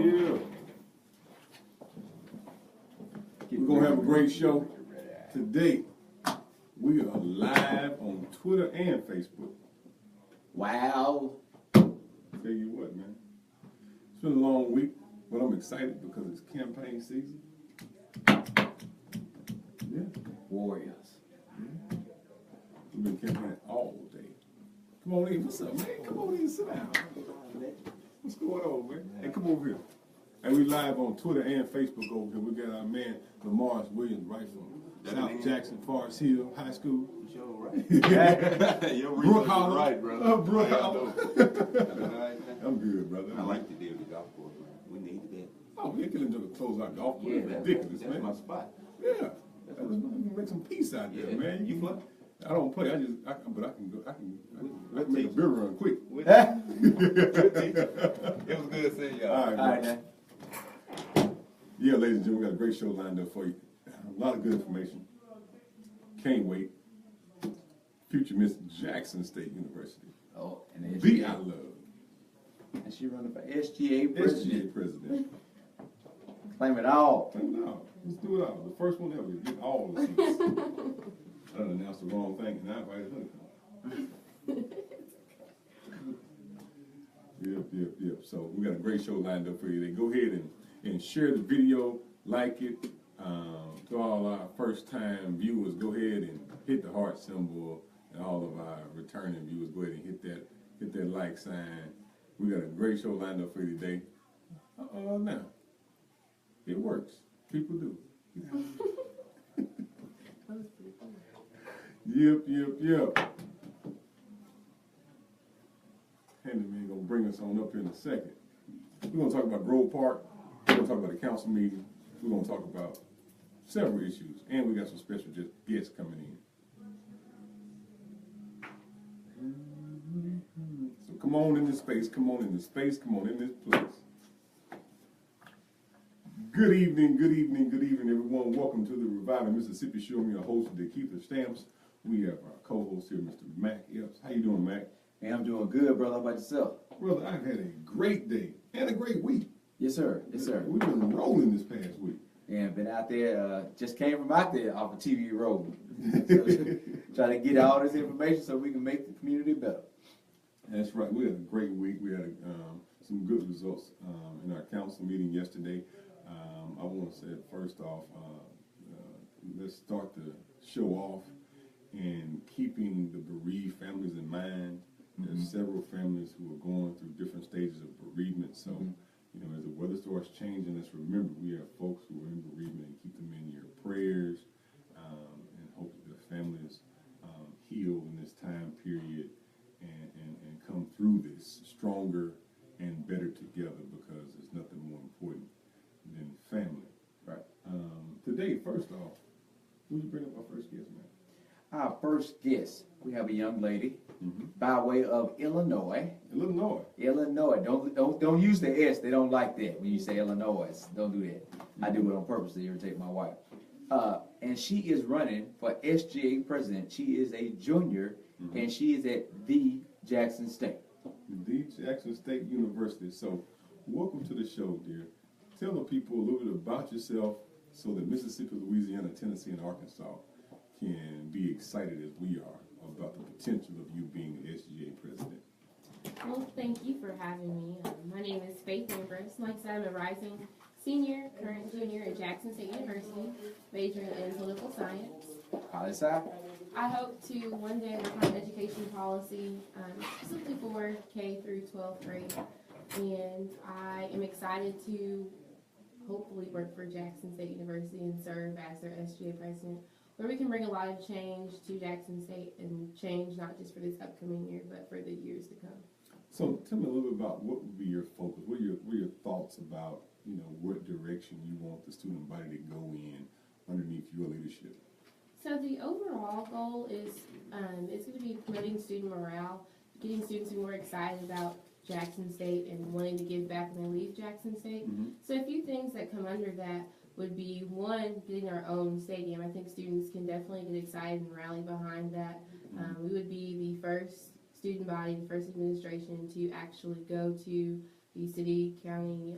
Yeah. We're going to have a great show today. We are live on Twitter and Facebook. Wow. Tell you what, man. It's been a long week, but I'm excited because it's campaign season. Yeah. Warriors. Yeah. We've been campaigning all day. Come on in. What's up, man? Come on in, sit down. What's going on, man? Hey, come over here. And we live on Twitter and Facebook over here. We got our man, Lamar Williams, right from South Jackson, Forest Hill High School. You're right. Your Brook Hollow. Right, brother. Brook Hollow. I'm good, brother. I like the deal with the golf course, man. We need that. Oh, we can enjoy close out golf course. Yeah, It's ridiculous, that's man. my spot. Yeah. Make some peace out there, Yeah. man. You play? I don't play. But I can go. I can make a teach beer run quick. It was good seeing y'all. All right, All right, bro. now. Yeah, ladies and gentlemen, we got a great show lined up for you. A lot of good information. Can't wait. Future Miss Jackson State University. Oh, and Be SGA. I love. And she running for SGA president. SGA president. Claim it all. No, let's do it all. The first one ever to get all the seats. I done announced the wrong thing and I invited her to come. Yep. So we got a great show lined up for you today. Go ahead and share the video, like it. To all our first-time viewers, go ahead and hit the heart symbol, and all of our returning viewers, go ahead and hit that like sign. We got a great show lined up for you today. Now it works. People do. Yep. Handyman gonna bring us on up in a second. We're gonna talk about Grove Park. We're gonna talk about the council meeting. We're gonna talk about several issues, and we got some special guests coming in. So come on in this space. Come on in this place. Good evening, everyone. Welcome to the Reviving Mississippi Show. I'm your host, Dekeither Stamps. We have our co-host here, Mr. Mac Epps. How you doing, Mac? Hey, I'm doing good, brother. How about yourself? Brother, I've had a great day and a great week. Yes, sir. Yes, sir. We've been rolling this past week. And been out there, just came from out there off of TV Road. So, trying to get all this information so we can make the community better. That's right. We had a great week. We had some good results in our council meeting yesterday. I want to say, first off, let's start the show off and keeping the bereaved families in mind. There's several families who are going through different stages of bereavement. So, you know, as the weather starts changing, let's remember we have folks who are in bereavement and keep them in your prayers and hope that their families heal in this time period and come through this stronger and better together, because there's nothing more important than family. Right. Today, first off, would you bring up our first guest, man? Our first guest, we have a young lady by way of Illinois. Illinois. Don't use the S. They don't like that when you say Illinois. Don't do that. I do it on purpose to irritate my wife. And she is running for SGA president. She is a junior, and she is at the Jackson State. The Jackson State University. So, welcome to the show, dear. Tell the people a little bit about yourself so that Mississippi, Louisiana, Tennessee, and Arkansas can be excited as we are about the potential of you being the SGA president. Well, thank you for having me. My name is Faith Ambrose. Like I said, I'm a rising senior, current junior at Jackson State University, majoring in political science. I hope to one day work on education policy, specifically for K through 12th grade. And I am excited to hopefully work for Jackson State University and serve as their SGA president, where we can bring a lot of change to Jackson State, and change not just for this upcoming year, but for the years to come. So tell me a little bit about what would be your focus, what are your thoughts about, you know, what direction you want the student body to go in underneath your leadership? So the overall goal is it's going to be promoting student morale, getting students to be more excited about Jackson State and wanting to give back when they leave Jackson State. So a few things that come under that would be, one, getting our own stadium. I think students can definitely get excited and rally behind that. We would be the first student body, the first administration to actually go to the city, county,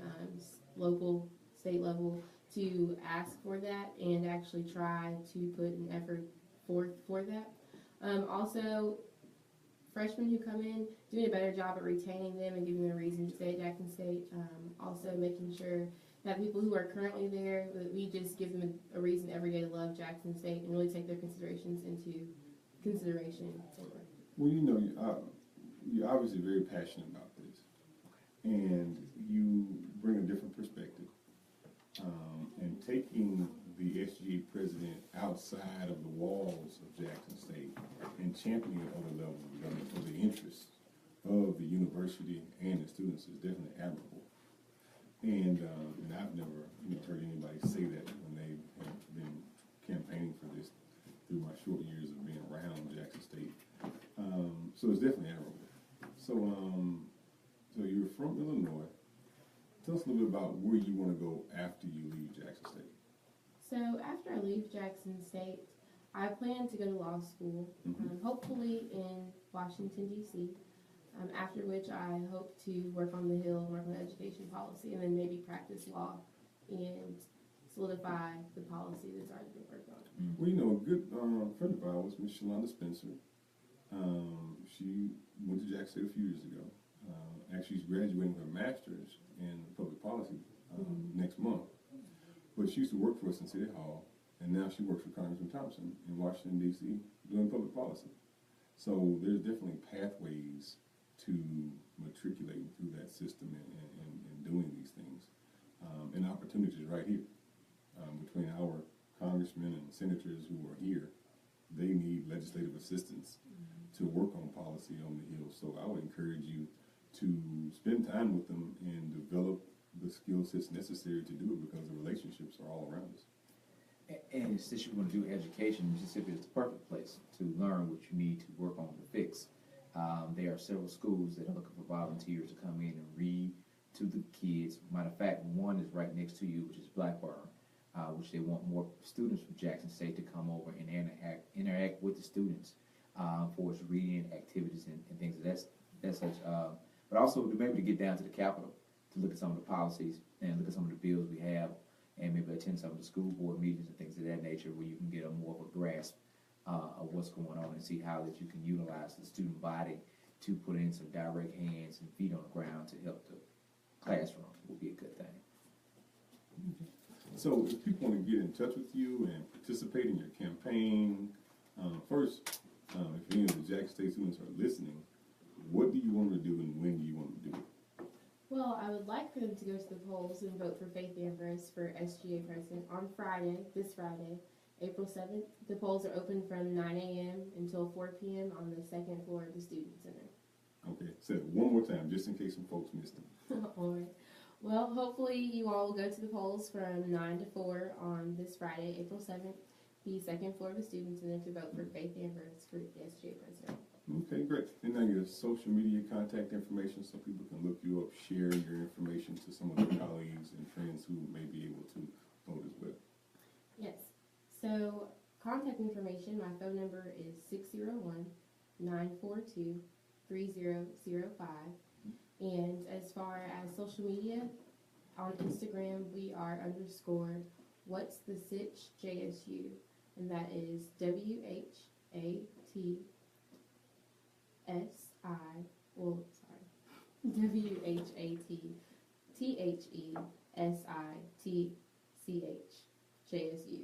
local, state level, to ask for that and actually try to put an effort forth for that. Also, freshmen who come in, doing a better job at retaining them and giving them a reason to stay at Jackson State. Also making sure that people who are currently there, that we just give them a reason every day to love Jackson State and really take their considerations into consideration. Well, you're obviously very passionate about this, and you bring a different perspective. And taking the SGA president outside of the walls of Jackson State and championing at other levels for the interests of the university and the students is definitely admirable. And I've never heard anybody say that when they have been campaigning for this through my short years of being around Jackson State. So it's definitely admirable. So you're from Illinois. Tell us a little bit about where you want to go after you leave Jackson State. So after I leave Jackson State, I plan to go to law school, hopefully in Washington, D.C., after which I hope to work on the Hill, work on education policy, and then maybe practice law and solidify the policy that's already been worked on. Well, a good friend of ours, Miss Shalonda Spencer, she went to Jackson State a few years ago. Actually, she's graduating her master's in public policy next month. But she used to work for us in City Hall, and now she works for Congressman Thompson in Washington, D.C., doing public policy. So there's definitely pathways to matriculating through that system and doing these things. And opportunities right here. Between our congressmen and senators who are here, they need legislative assistance to work on policy on the Hill. So I would encourage you to spend time with them and develop the skill sets necessary to do it, because the relationships are all around us. And since you want to do education, Mississippi is the perfect place to learn what you need to work on to fix. There are several schools that are looking for volunteers to come in and read to the kids. Matter of fact, one is right next to you, which is Blackburn, which they want more students from Jackson State to come over and interact with the students for its reading activities and things of that such. But also to be able to get down to the Capitol to look at some of the policies and look at some of the bills we have, and maybe attend some of the school board meetings and things of that nature, where you can get a more of a grasp of what's going on and see how that you can utilize the student body to put in some direct hands and feet on the ground to help the classroom would be a good thing. So if people want to get in touch with you and participate in your campaign, first, if any of the Jackson State students are listening, what do you want them to do and when do you want them to do it? Well, I would like for them to go to the polls and vote for Faith Ambrose for SGA president on Friday, this Friday, April 7th. The polls are open from 9 a.m. until 4 p.m. on the second floor of the Student Center. Okay, say it one more time, just in case some folks missed it. All right. Well, hopefully you all will go to the polls from 9 to 4 on this Friday, April 7th, the second floor of the Student Center, to vote for Faith Ambrose for SGA president. Okay, great. And now your social media contact information so people can look you up, share your information to some of their colleagues and friends who may be able to vote as well. Yes. So contact information, my phone number is 601-942-3005. And as far as social media, on Instagram we are _ What's the Sitch JSU, and that is WHATSI, JSU.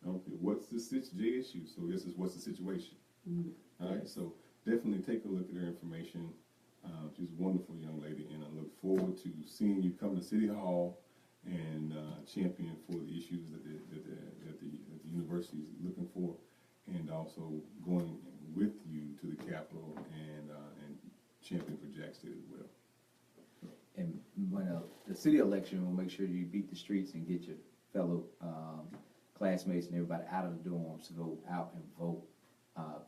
Okay, what's the Sitch JSU? So this is what's the situation. All right, Yes. so definitely take a look at her information. She's a wonderful young lady, and I look forward to seeing you come to City Hall and champion for the issues that the university is looking for, and also going with you to the Capitol and champion for Jack State as well. And when the city election, we'll make sure you beat the streets and get your fellow classmates and everybody out of the dorms to go out and vote.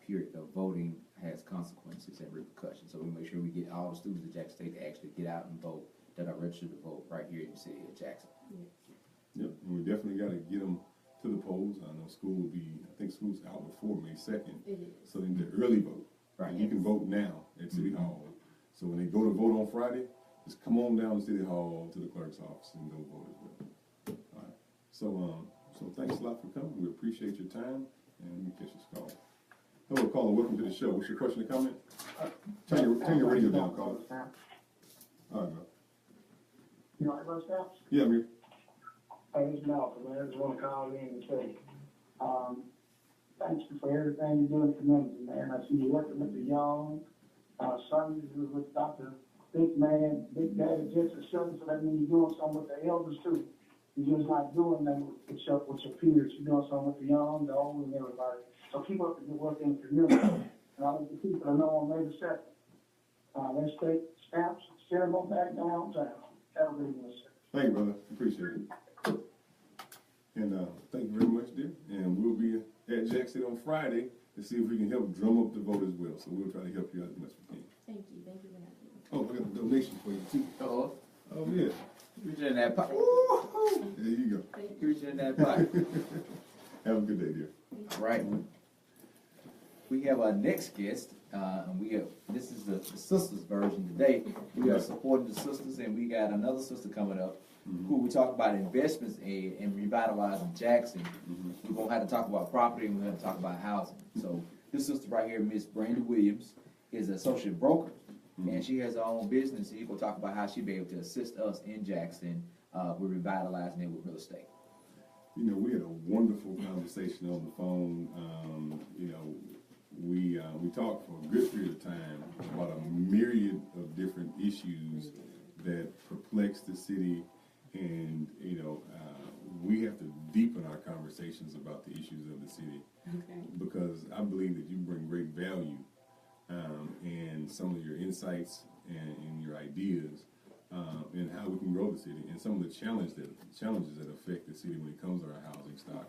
Period. The voting has consequences and repercussions. So we make sure we get all the students at Jackson State to actually get out and vote, that are registered to vote right here in the city of Jackson. Yep, and we definitely got to get them to the polls. I know school will be, I think school's out before May 2nd. It is. So they need to early vote. Right. And you can vote now at City Hall. So when they go to vote on Friday, just come on down to City Hall, to the clerk's office, and go vote as well. All right. So thanks a lot for coming. We appreciate your time, and let me catch this call. Hello, caller. Welcome to the show. What's your question or comment? Turn your radio down, caller. All right, bro. You know, those steps? Yeah, I'm here. Hey, it's Malcolm, man. I just want to call in and say, thanks for everything you're doing for community, man. I see you working with the young, sons with Dr. Big Man, Big Daddy Jensen Shilton, so that means you're doing something with the elders too. You're just not doing that with your peers. You're doing something with the young, the old, and everybody. So keep up the good work in the community. And I want the people to know on May the 2nd, let's take stamps, share them back downtown. Have a good one, sir. Thank you, brother. Appreciate it. And thank you very much, dear. And we'll be at Jackson on Friday to see if we can help drum up the vote as well. So we'll try to help you out as much as we can. Thank you for having me. Oh, I got a donation for you too. Uh-oh. Oh yeah. Reach in that pocket. There you go. Reach in that pocket. Have a good day, dear. All right. We have our next guest, and this is the sisters version today. We are supporting the sisters, and we got another sister coming up who we talk about investments and revitalizing Jackson. We're gonna have to talk about property, and we're gonna talk about housing. So this sister right here, Miss Brandy Williams, is an associate broker, and she has her own business. And we'll talk about how she be able to assist us in Jackson with revitalizing it with real estate. You know, we had a wonderful conversation on the phone. You know, we talked for a good period of time about a myriad of different issues that perplex the city, and you know, we have to deepen our conversations about the issues of the city. Okay. Because I believe that you bring great value and some of your insights and your ideas and how we can grow the city, and some of the challenges that affect the city when it comes to our housing stock.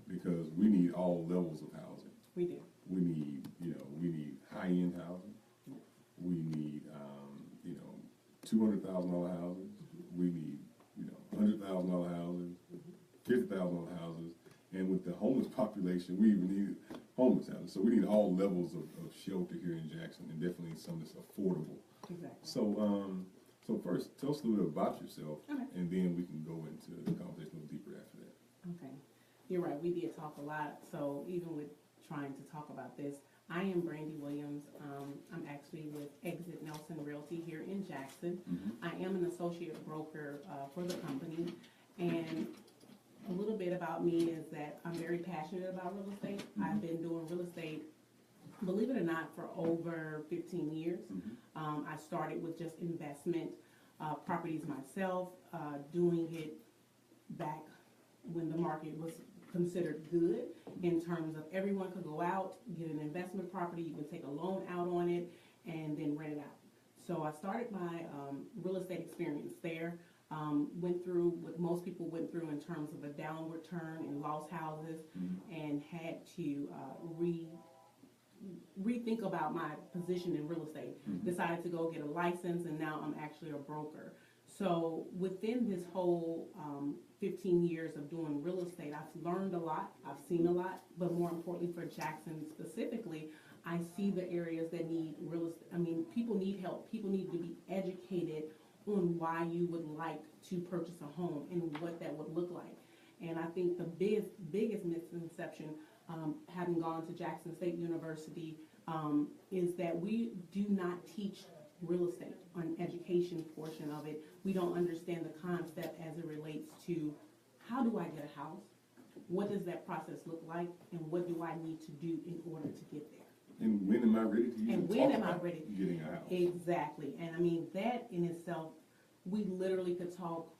Because we need all levels of housing. We do. We need, we need high-end housing. We need, $200,000 houses. We need, $100,000 houses, $50,000 houses. And with the homeless population, we even need homeless houses. So we need all levels of shelter here in Jackson, and definitely some that's affordable. Exactly. So first, tell us a little bit about yourself, Okay. and then we can go into the conversation a little deeper after that. Okay. You're right. We did talk a lot. So even with trying to talk about this, I am Brandy Williams. I'm actually with Exit Nelson Realty here in Jackson. I am an associate broker for the company. And a little bit about me is that I'm very passionate about real estate. I've been doing real estate, believe it or not, for over 15 years. I started with just investment properties myself, doing it back when the market was considered good in terms of everyone could go out, get an investment property, you can take a loan out on it, and then rent it out. So I started my real estate experience there. Went through what most people went through in terms of a downward turn in lost houses, and had to rethink about my position in real estate. Decided to go get a license, and now I'm actually a broker. So within this whole 15 years of doing real estate, I've learned a lot, I've seen a lot, but more importantly for Jackson specifically, I see the areas that need real estate. I mean, people need help. People need to be educated on why you would like to purchase a home and what that would look like. And I think the biggest misconception, having gone to Jackson State University, is that we do not teach real estate on education portion of it. We don't understand the concept as it relates to how do I get a house? What does that process look like? And what do I need to do in order to get there? And when am I ready to even And when talk am I about ready? getting a house? Exactly. And I mean, that in itself, we literally could talk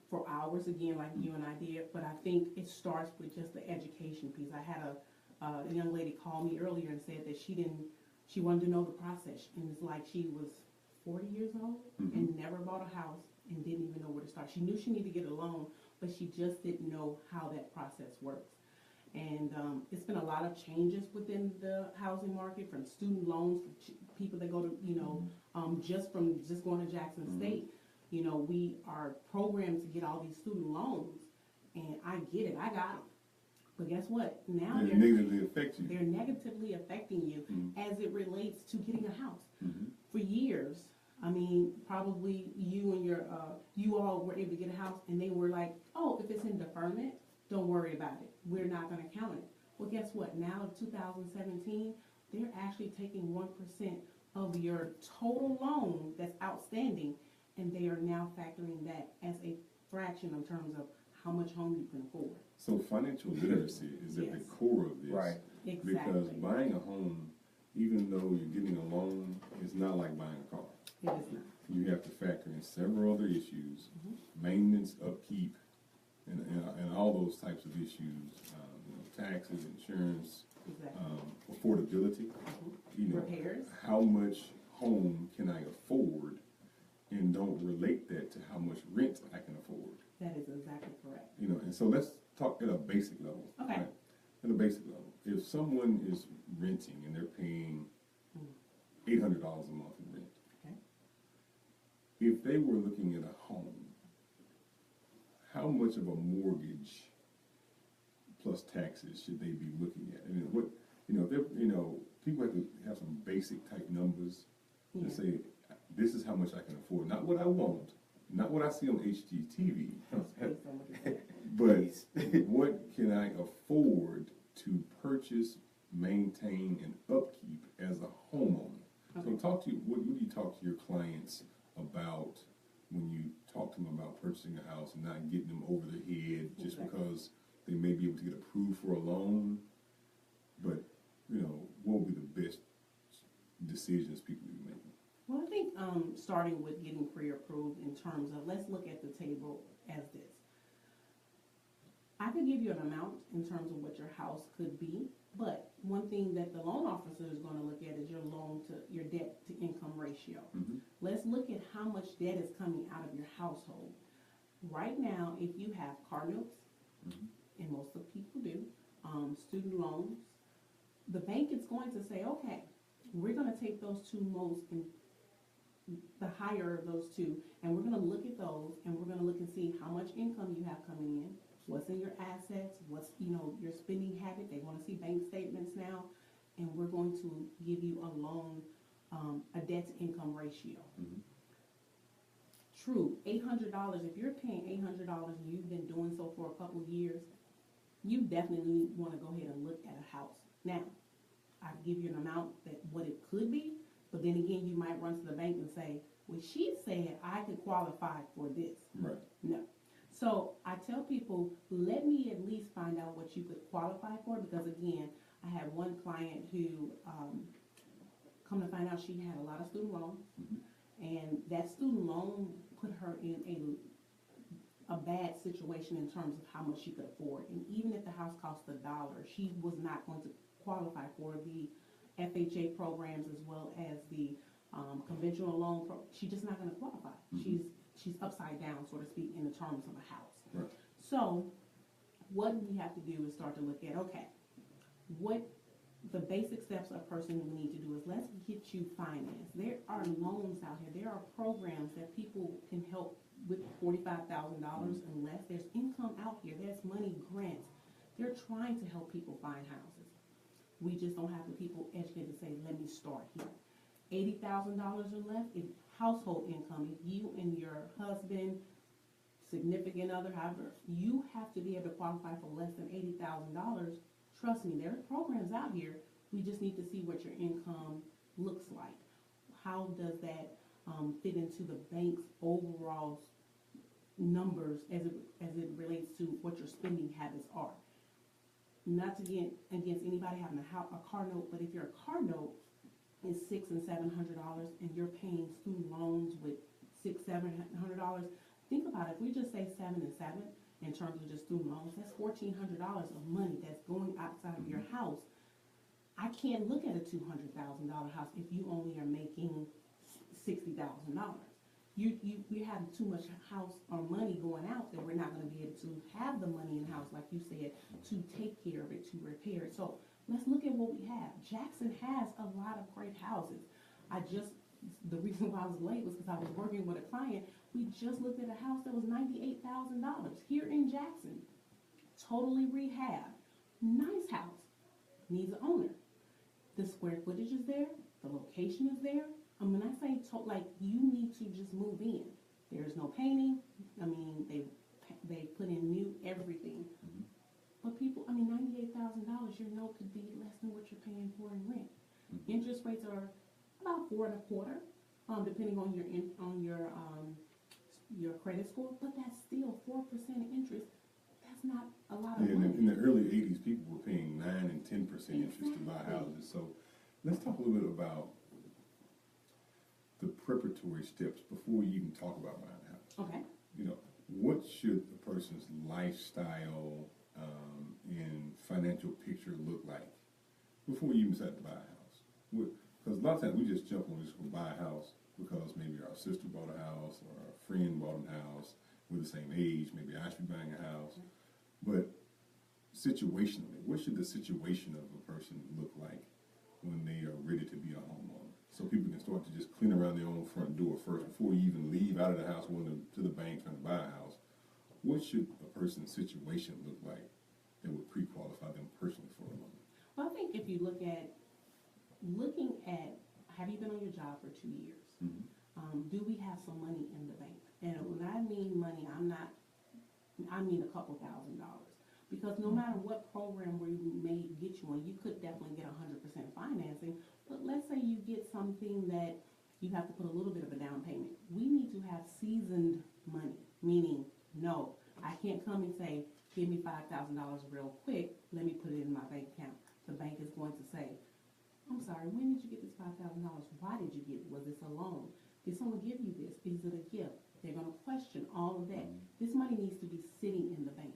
for hours again, like you and I did, but I think it starts with just the education piece. I had a young lady call me earlier and said that she wanted to know the process. And it's like she was 40 years old and never bought a house and didn't even know where to start. She knew she needed to get a loan, but she just didn't know how that process works. And it's been a lot of changes within the housing market, from student loans, people that go to, just going to Jackson State. We are programmed to get all these student loans, and I get it, I got them. But guess what? Now They negatively affect you. they're negatively affecting you as it relates to getting a house. For years, I mean, probably you and you all were able to get a house and they were like, oh, if it's in deferment, don't worry about it. We're not gonna count it. Well, guess what? Now, 2017, they're actually taking 1% of your total loan that's outstanding, and they are now factoring that as a fraction in terms of how much home you can afford. So financial literacy is at the Yes. core of this. Right. Because Exactly. buying a home, even though you're getting a loan, is not like buying a car. It is not. You have to factor in several other issues, maintenance, upkeep, and all those types of issues, taxes, insurance, Exactly. affordability. You know, Repairs. how much home can I afford, and don't relate that to how much rent I can afford. That is exactly correct. You know, and so let's talk at a basic level. Okay. right? At a basic level, if someone is renting and they're paying $800 a month in rent, Okay. if they were looking at a home, how much of a mortgage plus taxes should they be looking at? And what, if they're, people have to have some basic type numbers Yeah. to say, this is how much I can afford, not what I want, not what I see on HGTV, Based on what you're saying. but what can I afford to purchase, maintain, and upkeep as a homeowner? So what do you talk to your clients about when you talk to them about purchasing a house and not getting them over their head just Exactly. because they may be able to get approved for a loan? But, what would be the best decisions people would be making? Well, I think starting with getting pre-approved in terms of, let's look at the table as this. I could give you an amount in terms of what your house could be, but one thing that the loan officer is going to look at is your debt to income ratio. Mhm. Let's look at how much debt is coming out of your household. Right now, if you have car notes, and most of people do, student loans, the bank is going to say, okay, we're going to take those two the higher of those two, and we're going to look at those, and we're going to look and see how much income you have coming in, what's in your assets, what's, your spending habit. They want to see bank statements now, and we're going to give you a loan, a debt to income ratio. True, $800, if you're paying $800 and you've been doing so for a couple of years, you definitely want to go ahead and look at a house. Now, I give you an amount that what it could be, but then again, you might run to the bank and say, well, she said I could qualify for this. Right. No. So I tell people, let me at least find out what you could qualify for, because again, I had one client who, come to find out she had a lot of student loans, and that student loan put her in a bad situation in terms of how much she could afford. And even if the house cost $1, she was not going to qualify for the FHA programs as well as the conventional loan. She's just not going to qualify. She's upside down, so to speak, in the terms of a house. Right. So what we have to do is start to look at, okay, what the basic steps a person will need to do is, let's get you financed. There are loans out here. There are programs that people can help with $45,000 and less. There's income out here. There's money grants. They're trying to help people find houses. We just don't have the people educated to say, let me start here. $80,000 or less in household income. If you and your husband, significant other, however, you have to be able to qualify for less than $80,000. Trust me, there are programs out here. We just need to see what your income looks like. How does that fit into the bank's overall numbers as it relates to what your spending habits are? Not to get against anybody having a car note, but if your car note is $600 and $700 and you're paying student loans with $600-700, think about it. If we just say 7 and 7 in terms of just student loans, that's $1,400 of money that's going outside of your house. I can't look at a $200,000 house if you only are making $60,000. You have too much house or money going out that we're not going to be able to have the money in house, like you said, to take care of it, to repair it. So let's look at what we have. Jackson has a lot of great houses. The reason why I was late was because I was working with a client. We just looked at a house that was $98,000 here in Jackson. Totally rehabbed. Nice house. Needs an owner. The square footage is there. The location is there. when I say like, you need to just move in. There's no painting. I mean, they put in new everything. Mhm. But people, I mean, $98,000, your note could be less than what you're paying for in rent. Mhm. Interest rates are about 4.25%, depending on your credit score. But that's still 4% interest. That's not a lot of Yeah, money. in the early '80s, people were paying 9 and 10% interest to buy Exactly. houses. So let's talk a little bit about the preparatory steps before you even talk about buying a house. Okay. You know, what should a person's lifestyle and financial picture look like before you even decide to buy a house? Because a lot of times we just jump on this to buy a house because maybe our sister bought a house or our friend bought a house. We're the same age. Maybe I should be buying a house. But situationally, what should the situation of a person look like when they are ready to be a homeowner? So people can start to just clean around their own front door first before you even leave out of the house going to the bank trying to buy a house. What should a person's situation look like that would pre-qualify them personally for a loan? Well, I think if you looking at, have you been on your job for 2 years? Mhm. Do we have some money in the bank? And when I mean money, I mean a couple $1,000s. Because no matter what program we may get you on, you could definitely get 100% financing. But let's say you get something that you have to put a little bit of a down payment. We need to have seasoned money, meaning, no, I can't come and say, give me $5,000 real quick, let me put it in my bank account. The bank is going to say, I'm sorry, when did you get this $5,000? Why did you get it? Was this a loan? Did someone give you this? Is it a gift? They're going to question all of that. This money needs to be sitting in the bank.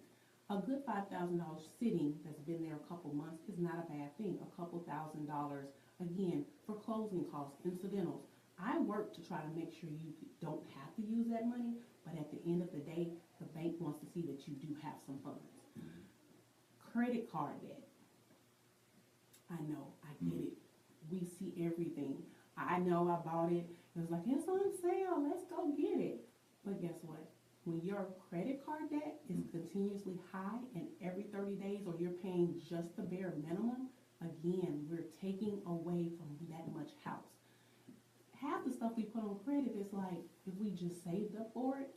A good $5,000 sitting that's been there a couple months is not a bad thing. A couple $1,000s, again, for closing costs, incidentals. I work to try to make sure you don't have to use that money, but at the end of the day, the bank wants to see that you do have some funds. Credit card debt. I know, I get it. We see everything. I know I bought it. It was like, it's on sale, let's go get it. But guess what? When your credit card debt is continuously high and every 30 days or you're paying just the bare minimum, again, we're taking away from that much house. Half the stuff we put on credit is like, if we just saved up for it,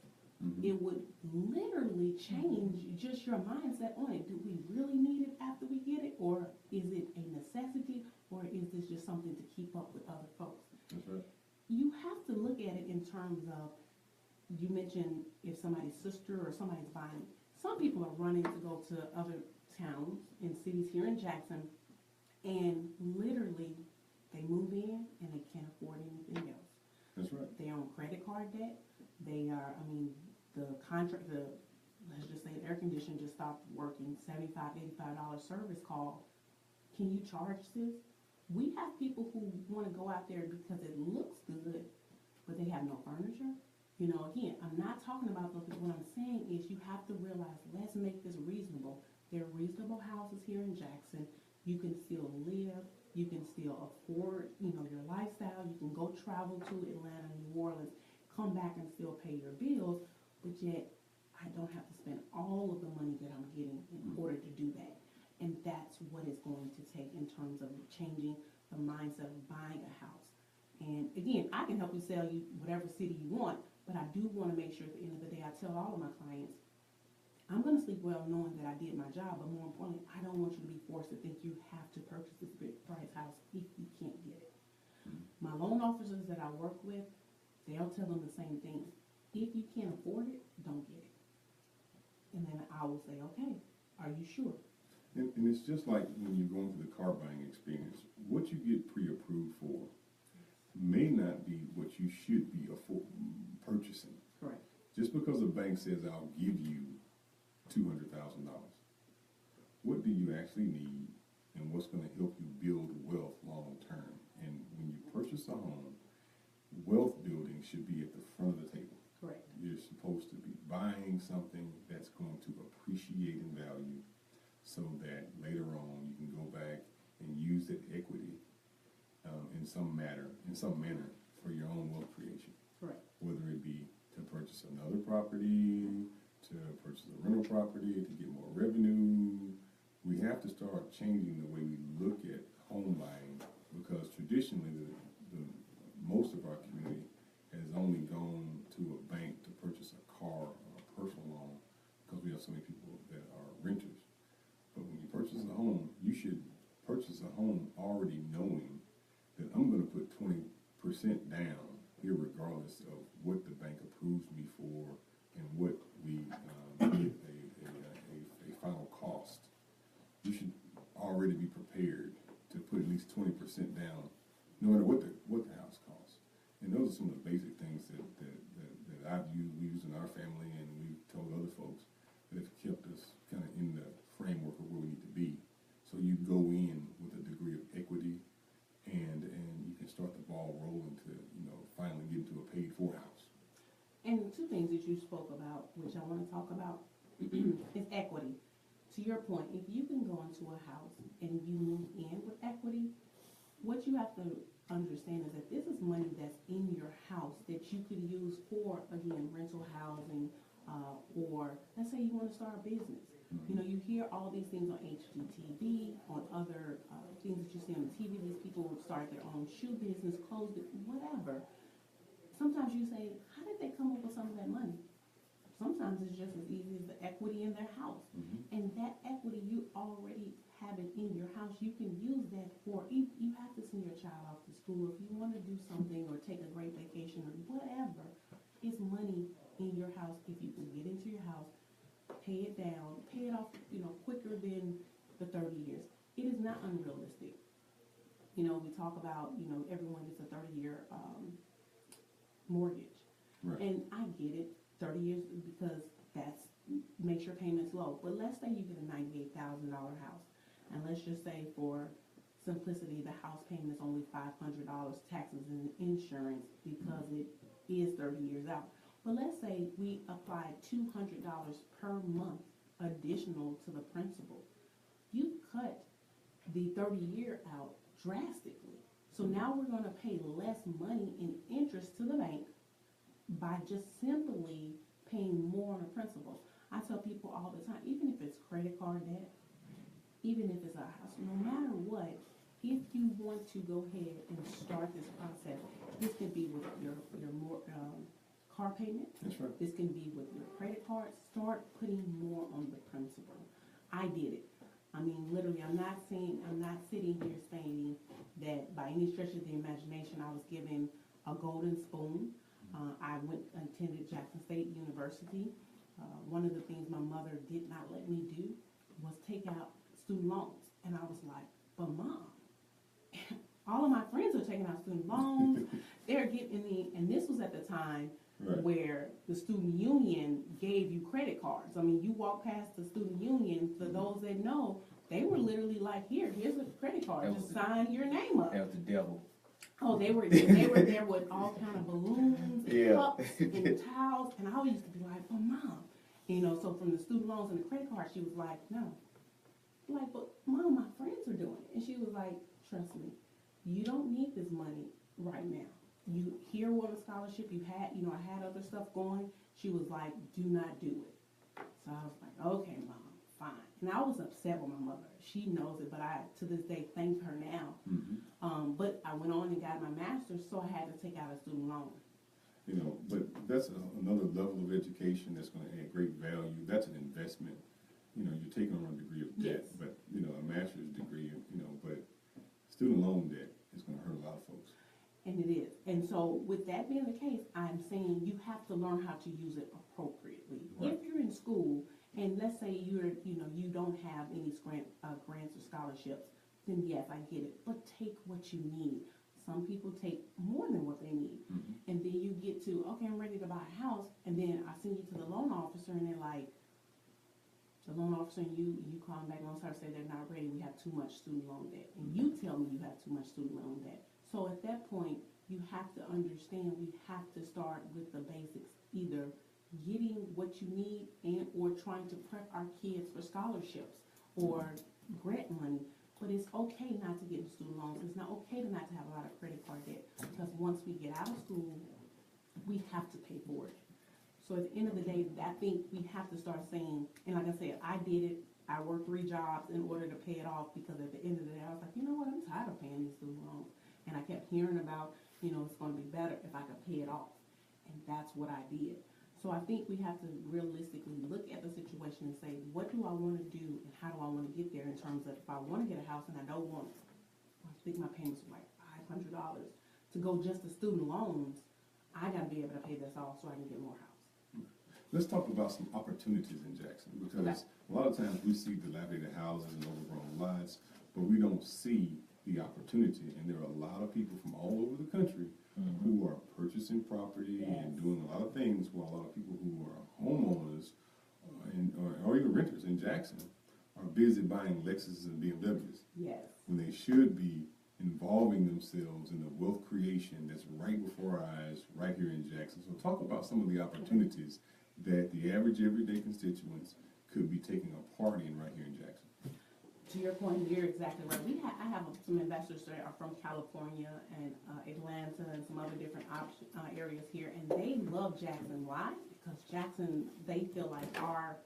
it would literally change just your mindset on it. Do we really need it after we get it? Or is it a necessity? Or is this just something to keep up with other folks? That's right. You have to look at it in terms of, you mentioned if somebody's sister or somebody's buying. Some people are running to go to other towns and cities here in Jackson, and literally they move in and they can't afford anything else. That's right. They're on credit card debt. They are, let's just say the air conditioner just stopped working, $75, $85 service call. Can you charge this? We have people who want to go out there because it looks good, but they have no furniture. You know, again, I'm not talking about those people. What I'm saying is you have to realize, let's make this reasonable. There are reasonable houses here in Jackson. You can still live. You can still afford, your lifestyle. You can go travel to Atlanta, New Orleans, come back and still pay your bills, but yet I don't have to spend all of the money that I'm getting in order to do that. And that's what it's going to take in terms of changing the mindset of buying a house. And again, I can help you sell you whatever city you want, but I do want to make sure at the end of the day, I tell all of my clients, I'm going to sleep well knowing that I did my job, but more importantly, I don't want you to be forced to think you have to purchase this big price house if you can't get it. My loan officers that I work with, they'll tell them the same thing. If you can't afford it, don't get it. And then I will say, okay, are you sure? And it's just like when you're going through the car buying experience, what you get pre-approved for may not be what you should be purchasing. Correct. Just because a bank says, I'll give you $200,000, what do you actually need and what's going to help you build wealth long term? And when you purchase a home, wealth building should be at the front of the table. Correct. You're supposed to be buying something that's going to appreciate in value so that later on you can go back and use that equity in some manner for your own wealth creation. Correct. Whether it be to purchase another property, to purchase a rental property, to get more revenue. We have to start changing the way we look at home buying because traditionally the most of our community has only gone to a bank to purchase a car or a personal loan, because we have so many people that are renters. But when you purchase a home, you should purchase a home already knowing that I'm gonna put 20% down, irregardless of what the bank approves me for and what we get a final cost. You should already be prepared to put at least 20% down, no matter what the house costs. And those are some of the basic things that we use in our family, and we've told other folks that have kept us kind of in the framework of where we need to be. So you go in with a degree of equity, and you can start the ball rolling to, finally get into a paid-for house. And two things that you spoke about, which I want to talk about, is equity. To your point, if you can go into a house and you move in with equity, what you have to understand is that this is money that's in your house that you could use for, again, rental housing, or let's say you want to start a business. You know, you hear all these things on HGTV, on other things that you see on the TV. These people start their own shoe business, clothes business, whatever. Sometimes you say, how did they come up with some of that money? Sometimes it's just as easy as the equity in their house. And that equity, you already have it in your house. You can use that for, you have to send your child off to school. If you want to do something or take a great vacation or whatever, it's money in your house. If you can get into your house, pay it down, pay it off, quicker than the 30 years. It is not unrealistic. We talk about, everyone gets a 30-year mortgage. Right. And I get it, 30 years, because that's makes your payments low. But let's say you get a $98,000 house, and let's just say for simplicity, the house payment is only $500, taxes and insurance, because it is 30 years out. But let's say we apply $200 per month additional to the principal. You cut the 30-year out drastically. So now we're going to pay less money in interest to the bank by just simply paying more on the principal. I tell people all the time, even if it's credit card debt, even if it's a house, no matter what, if you want to go ahead and start this process, this could be with your more car payment. That's right. This can be with your credit card. Start putting more on the principal. I did it. I mean, literally, I'm not sitting here stating that by any stretch of the imagination I was given a golden spoon. I attended Jackson State University. One of the things my mother did not let me do was take out student loans. And I was like, but Mom, all of my friends are taking out student loans. They're getting and this was at the time where the student union gave you credit cards. I mean, you walk past the student union, for those that know, they were literally like, here's a credit card, just sign your name up. That was the devil. Oh, they were there with all kind of balloons and cups and towels, and I used to be like, oh, Mom. So from the student loans and the credit card, she was like, no. Like, but Mom, my friends are doing it. And she was like, trust me, you don't need this money right now. You here with a scholarship, you had, I had other stuff going. She was like, do not do it. So I was like, okay, Mom, fine. And I was upset with my mother. She knows it, but I, to this day, thank her now. But I went on and got my master's, so I had to take out a student loan. But that's another level of education that's going to add great value. That's an investment. You're taking on a degree of debt, Yes. but, a master's degree, but student loan debt is going to hurt a lot of folks. And it is. And so with that being the case, I'm saying you have to learn how to use it appropriately. Right. If you're in school, and let's say you don't have any grants or scholarships, then yes, I get it. But take what you need. Some people take more than what they need. And then you get to, okay, I'm ready to buy a house, and then I send you to the loan officer, and they're like, the loan officer and you call them back, loan officer say they're not ready, we have too much student loan debt. And you tell me you have too much student loan debt. So at that point, you have to understand we have to start with the basics, either getting what you need and or trying to prep our kids for scholarships or grant money. But it's okay not to get into student loans. It's not okay not to have a lot of credit card debt, because once we get out of school, we have to pay for it. So at the end of the day, I think we have to start saying, and like I said, I did it. I worked 3 jobs in order to pay it off, because at the end of the day, I was like, you know what, I'm tired of paying these student loans. And I kept hearing about, you know, it's gonna be better if I could pay it off. And that's what I did. So I think we have to realistically look at the situation and say, what do I wanna do and how do I wanna get there in terms of if I wanna get a house and I don't want, I think my payments were like $500 to go just to student loans, I gotta be able to pay this off so I can get more house. Let's talk about some opportunities in Jackson, because a lot of times we see dilapidated houses and overgrown lots, but we don't see the opportunity. And there are a lot of people from all over the country who are purchasing property and doing a lot of things, while a lot of people who are homeowners or even renters in Jackson are busy buying Lexuses and BMWs. Yes. When they should be involving themselves in the wealth creation that's right before our eyes, right here in Jackson. So talk about some of the opportunities that the average everyday constituents could be taking a part in right here in Jackson. To your point, you're exactly right. I have some investors that are from California and Atlanta and some other different areas here, and they love Jackson. Why? Because Jackson, they feel like our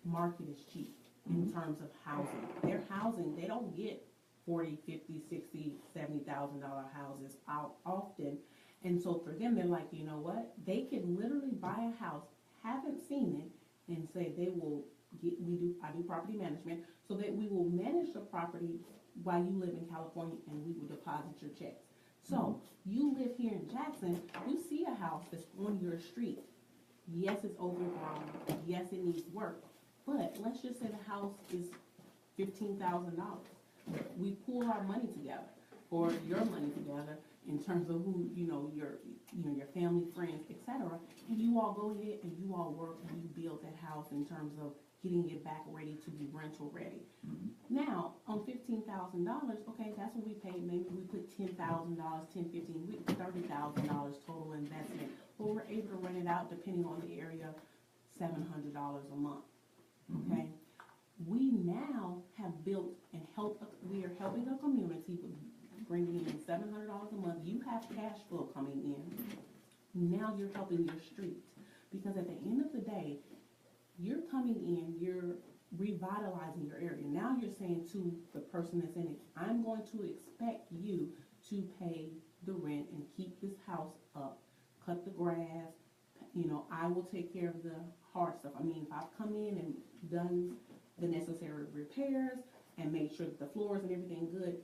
market is cheap in terms of housing. Their housing, they don't get $40,000, $50,000, $60,000, $70,000 houses out often. And so for them, they're like, you know what? They can literally buy a house, haven't seen it, and say they will get, I do property management, so that we will manage the property while you live in California and we will deposit your checks. So you live here in Jackson, you see a house that's on your street. Yes, it's overgrown. Yes, it needs work. But let's just say the house is $15,000. We pool our money together, or your money together, in terms of who, your family, friends, etc. And you all go ahead and you all work and you build that house in terms of getting it back ready to be rental ready. Now, on $15,000, okay, that's what we paid. Maybe we put $10,000, $10, $15, we $30,000 total investment. But we're able to rent it out, depending on the area, $700 a month. Okay. We now have built and we are helping a community with bringing in $700 a month. You have cash flow coming in. Now you're helping your street. Because at the end of the day, you're coming in, you're revitalizing your area. Now you're saying to the person that's in it, I'm going to expect you to pay the rent and keep this house up, cut the grass, I will take care of the hard stuff. I mean, if I've come in and done the necessary repairs and made sure that the floors and everything good,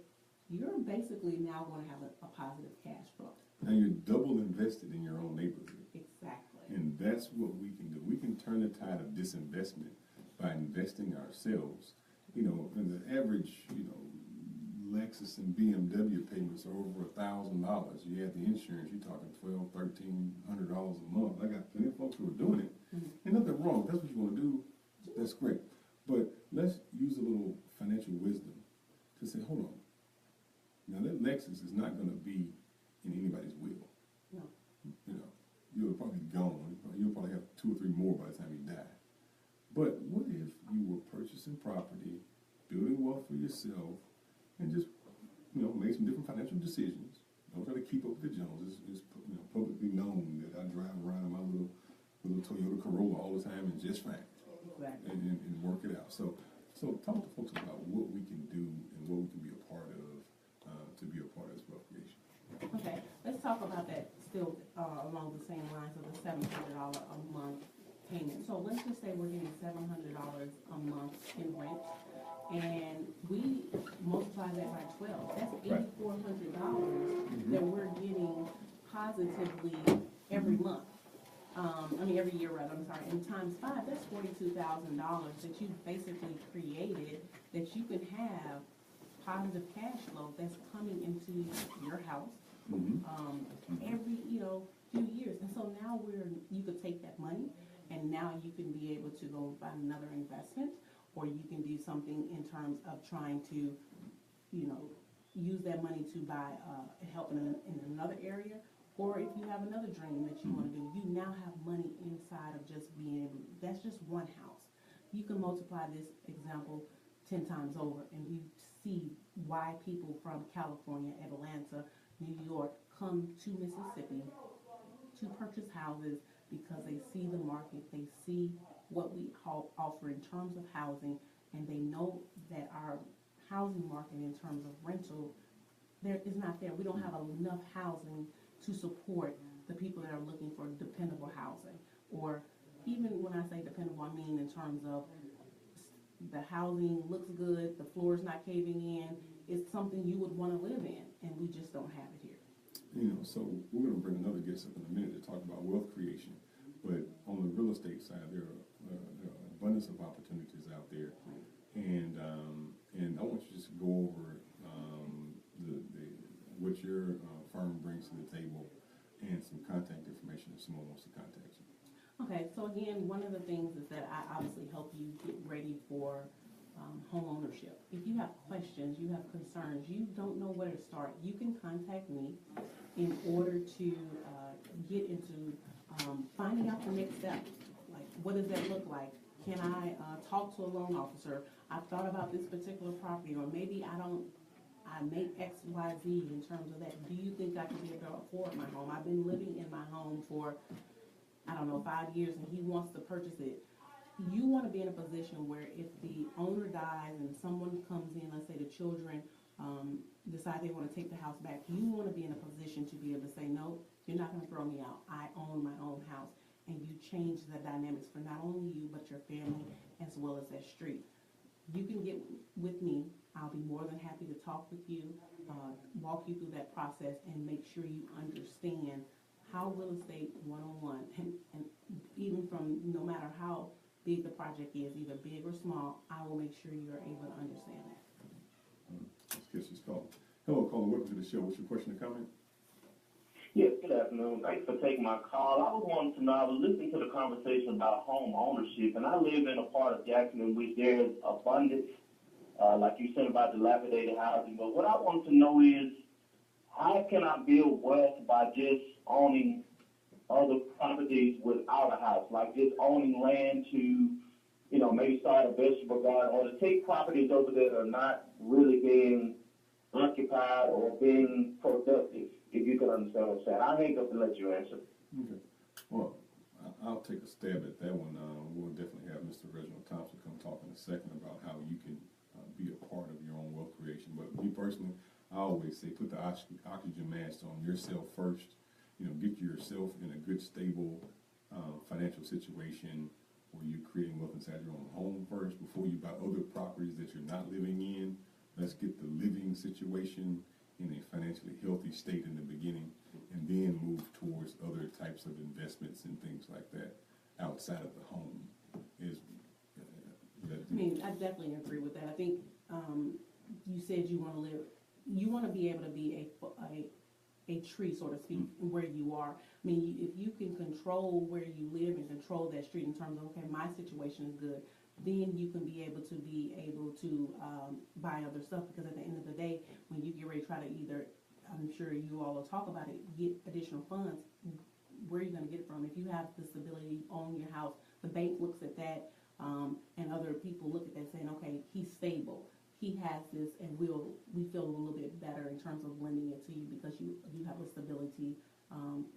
you're basically now going to have a positive cash flow. Now you're double invested in your own neighborhood. Exactly. And that's what we can do. We can turn the tide of disinvestment by investing ourselves. And the average, Lexus and BMW payments are over $1,000. You add the insurance, you're talking $1,200, $1,300 a month. I got plenty of folks who are doing it. And nothing wrong. If that's what you want to do, that's great. But let's use a little financial wisdom to say, hold on. Now that Lexus is not going to be in anybody's will. No. You'll probably be gone. You'll probably have 2 or 3 more by the time you die. But what if you were purchasing property, building wealth for yourself, and just, make some different financial decisions? Don't try to keep up with the Joneses. It's publicly known that I drive around in my little Toyota Corolla all the time and just fine. Exactly. And work it out. So talk to folks about what we can do and what we can be a part of to be a part of this wealth creation. Okay, let's talk about that still along the same lines of the $700 a month payment. So let's just say we're getting $700 a month in rent, and we multiply that by 12. That's $8,400 that we're getting positively every month. Every year rather, and times 5, that's $42,000 that you basically created that you can have positive cash flow that's coming into your house every few years. And so now you could take that money and now you can be able to go find another investment, or you can do something in terms of trying to use that money to buy help in another area. Or if you have another dream that you want to do, you now have money inside of just being able, that's just one house. You can multiply this example 10 times over, and you see why people from California, Atlanta, New York come to Mississippi to purchase houses, because they see the market, they see what we offer in terms of housing, and they know that our housing market in terms of rental, there is not there. We don't have enough housing to support the people that are looking for dependable housing. Or even when I say dependable, I mean in terms of the housing looks good, the floor is not caving in, it's something you would want to live in, and we just don't have it here. You know, so we're gonna bring another guest up in a minute to talk about wealth creation, but on the real estate side, there are an abundance of opportunities out there, and I want you to just go over what your firm brings to the table and some contact information if someone wants to contact you. Okay, so again, one of the things is that I obviously help you get ready for home ownership. If you have questions, you have concerns, you don't know where to start, you can contact me in order to get into finding out the next step. Like, what does that look like? Can I talk to a loan officer? I've thought about this particular property, or maybe I make X, Y, Z in terms of that. Do you think I can be able to afford my home? I've been living in my home for, 5 years, and he wants to purchase it. You want to be in a position where if the owner dies and someone comes in, let's say the children decide they want to take the house back, you want to be in a position to be able to say, no, you're not going to throw me out. I own my own house. And you change the dynamics for not only you, but your family, as well as that street. You can get with me. I'll be more than happy to talk with you, walk you through that process, and make sure you understand how real estate 101, and even from no matter how big the project is, either big or small, I will make sure you're able to understand that. Let's get this call. Hello, caller. Welcome to the show. What's your question or comment? Yes, good afternoon. Thanks for taking my call. I was wanting to know, I was listening to the conversation about home ownership, and I live in a part of Jackson in which there is abundance, like you said about dilapidated housing. But what I want to know is, how can I build wealth by just owning other properties without a house, like just owning land to, maybe start a vegetable garden, or to take properties over that are not really being occupied or being productive, if you can understand what I'm saying. I'll hang up and let you answer. Okay. Well, I'll take a stab at that one. We'll definitely have Mr. Reginald Thompson come talk in a second about how you can be a part of your own wealth creation. But me personally, I always say put the oxygen mask on yourself first. Get yourself in a good, stable financial situation where you're creating wealth inside your own home first before you buy other properties that you're not living in. Let's get the living situation in a financially healthy state in the beginning, and then move towards other types of investments and things like that outside of the home. I definitely agree with that. I think you said you want to be able to be a tree, so to speak, where you are. If you can control where you live and control that street in terms of, okay, my situation is good, then you can be able to buy other stuff, because at the end of the day, when you get ready to try to either, I'm sure you all will talk about it, get additional funds, where are you going to get it from? If you have the stability on your house, the bank looks at that, and other people look at that saying, okay, he's stable, he has this, and we feel a little bit better in terms of lending it to you because you have a stability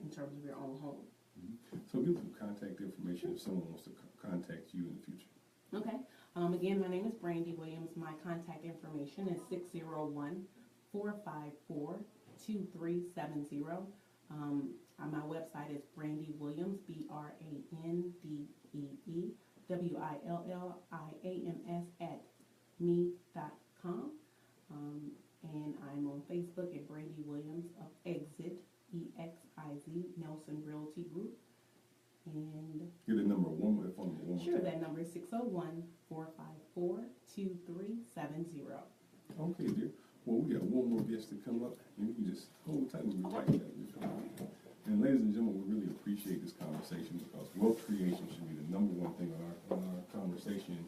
in terms of your own home. Mm-hmm. So give them contact information if someone wants to contact you in the future. Okay. Again, my name is Brandy Williams. My contact information is 601-454-2370. My website is Brandy Williams, BrandyWilliams@me.com. And I'm on Facebook at Brandy Williams of Exit, EXIZ, Nelson Realty Group. And Get the number one more time. sure, that number is 601-454-2370. Okay, dear. Well, we got one more guest to come up, and you can just hold tight and be right back. And ladies and gentlemen, we really appreciate this conversation, because wealth creation should be the number one thing on our conversation